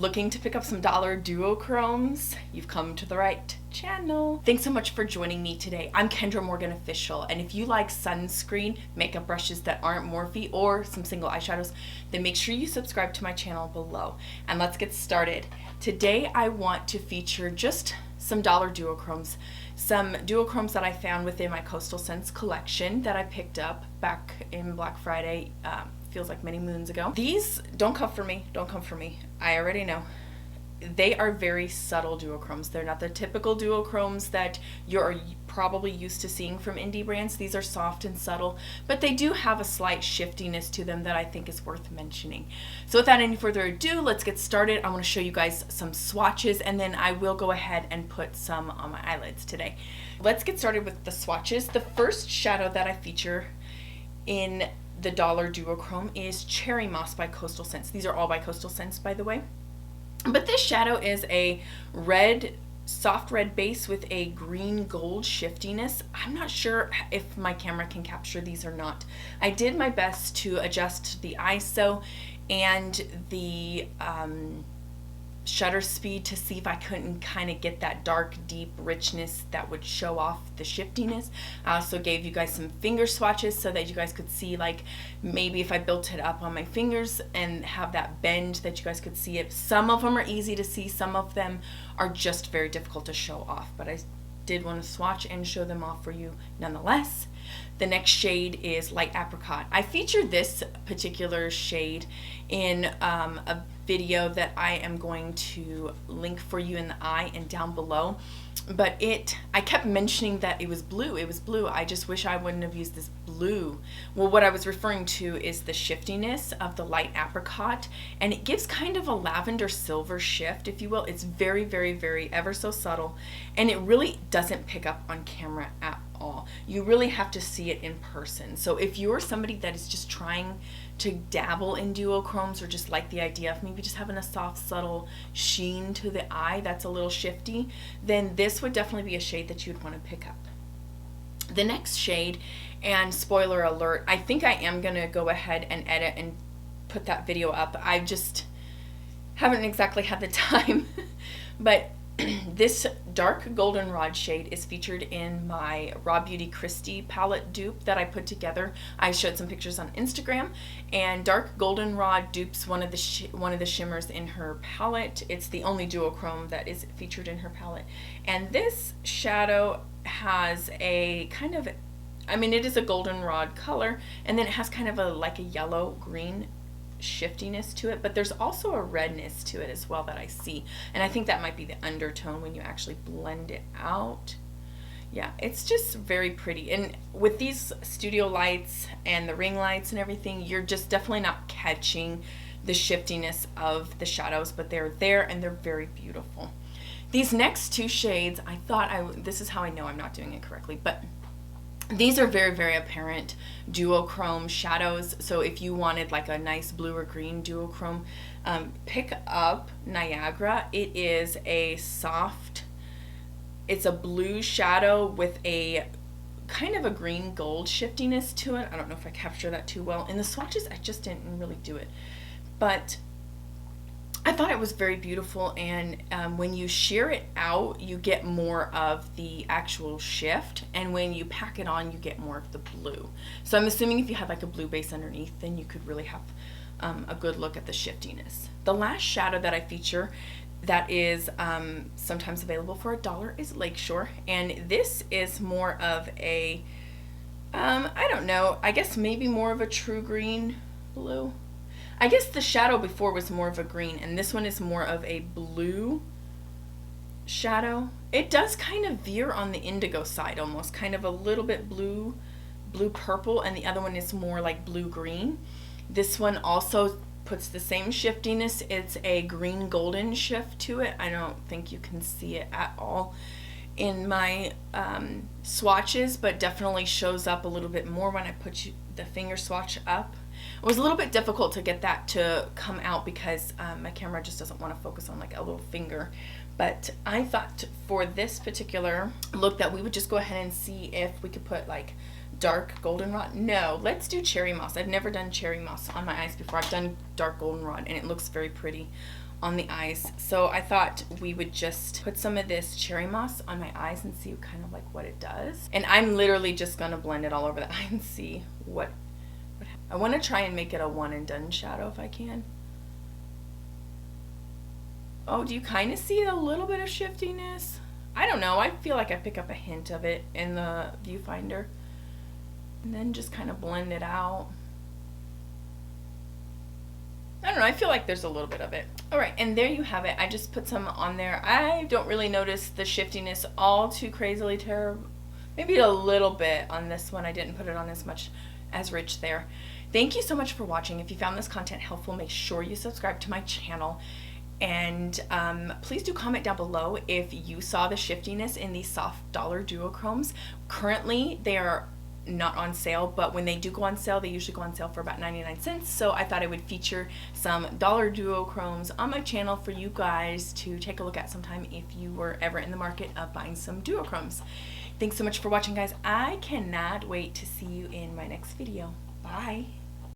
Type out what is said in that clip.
looking to pick up some dollar duochromes, you've come to the right channel. Thanks so much for joining me today. I'm Kendra Morgan Official, and if you like sunscreen, makeup brushes that aren't Morphe, or some single eyeshadows, then make sure you subscribe to my channel below. And let's get started. Today I want to feature just some dollar duochromes. Some duochromes that I found within my Coastal Scents collection that I picked up back in Black Friday, feels like many moons ago. These don't come for me, I already know. They are very subtle duochromes. They're not the typical duochromes that you're probably used to seeing from indie brands. These are soft and subtle, but they do have a slight shiftiness to them that I think is worth mentioning. So without any further ado, let's get started. I want to show you guys some swatches, and then I will go ahead and put some on my eyelids today. Let's get started with the swatches. The first shadow that I feature in the dollar duochrome is Cherry Moss by Coastal Scents. These are all by Coastal Scents, by the way. But this shadow is a red, soft red base with a green gold shiftiness. I'm not sure if my camera can capture these or not. I did my best to adjust the ISO and the shutter speed to see if I couldn't kind of get that dark, deep richness that would show off the shiftiness. I also gave you guys some finger swatches so that you guys could see, like, maybe if I built it up on my fingers and have that bend that you guys could see it. Some of them are easy to see, some of them are just very difficult to show off, but I did want to swatch and show them off for you nonetheless. The next shade is Light Apricot. I featured this particular shade in a video that I am going to link for you in the eye and down below, but I kept mentioning that it was blue. I just wish I wouldn't have used this blue. Well, what I was referring to is the shiftiness of the Light Apricot, and it gives kind of a lavender silver shift, if you will. It's very, very, very ever so subtle, and it really doesn't pick up on camera at all. You really have to see it in person. So if you're somebody that is just trying to dabble in duochromes, or just like the idea of maybe just having a soft, subtle sheen to the eye that's a little shifty, then this would definitely be a shade that you'd want to pick up. The next shade, and spoiler alert, I think I am going to go ahead and edit and put that video up. I just haven't exactly had the time, but this dark goldenrod shade is featured in my Raw Beauty Christie palette dupe that I put together. I showed some pictures on Instagram, and dark goldenrod dupes one of the shimmers in her palette. It's the only duochrome that is featured in her palette, and this shadow has a kind of, I mean, it is a goldenrod color, and then it has kind of like a yellow green shiftiness to it, but there's also a redness to it as well that I see, and I think that might be the undertone when you actually blend it out. Yeah, it's just very pretty, and with these studio lights and the ring lights and everything, you're just definitely not catching the shiftiness of the shadows, but they're there and they're very beautiful. These next two shades, this is how I know I'm not doing it correctly, but these are very, very apparent duochrome shadows. So if you wanted like a nice blue or green duochrome, pick up Niagara. It is a soft, it's a blue shadow with a kind of a green gold shiftiness to it. I don't know if I capture that too well. In the swatches, I just didn't really do it, but I thought it was very beautiful, and when you sheer it out, you get more of the actual shift, and when you pack it on, you get more of the blue. So I'm assuming if you had like a blue base underneath, then you could really have a good look at the shiftiness. The last shadow that I feature that is sometimes available for $1 is Lakeshore, and this is more of a, I don't know, I guess maybe more of a true green blue. I guess the shadow before was more of a green, and this one is more of a blue shadow. It does kind of veer on the indigo side, almost kind of a little bit blue purple, and the other one is more like blue green. This one also puts the same shiftiness. It's a green golden shift to it. I don't think you can see it at all in my swatches, but definitely shows up a little bit more when I put the finger swatch up. It was a little bit difficult to get that to come out because my camera just doesn't want to focus on like a little finger. But I thought for this particular look that we would just go ahead and see if we could put like dark goldenrod. No, let's do Cherry Moss. I've never done Cherry Moss on my eyes before. I've done dark goldenrod, and it looks very pretty on the eyes. So I thought we would just put some of this cherry moss on my eyes and see kind of like what it does. And I'm literally just gonna blend it all over the eye and see what I want to try and make it a one and done shadow if I can. Oh, do you kind of see a little bit of shiftiness? I don't know. I feel like I pick up a hint of it in the viewfinder. And then just kind of blend it out. I don't know, I feel like there's a little bit of it. All right, and there you have it. I just put some on there. I don't really notice the shiftiness all too crazily terrible. Maybe a little bit on this one. I didn't put it on as much as rich there. Thank you so much for watching. If you found this content helpful, make sure you subscribe to my channel. And please do comment down below if you saw the shiftiness in these soft dollar duochromes. Currently, they are not on sale, but when they do go on sale, they usually go on sale for about 99 cents. So I thought I would feature some dollar duochromes on my channel for you guys to take a look at sometime if you were ever in the market of buying some duochromes. Thanks so much for watching, guys. I cannot wait to see you in my next video. Bye.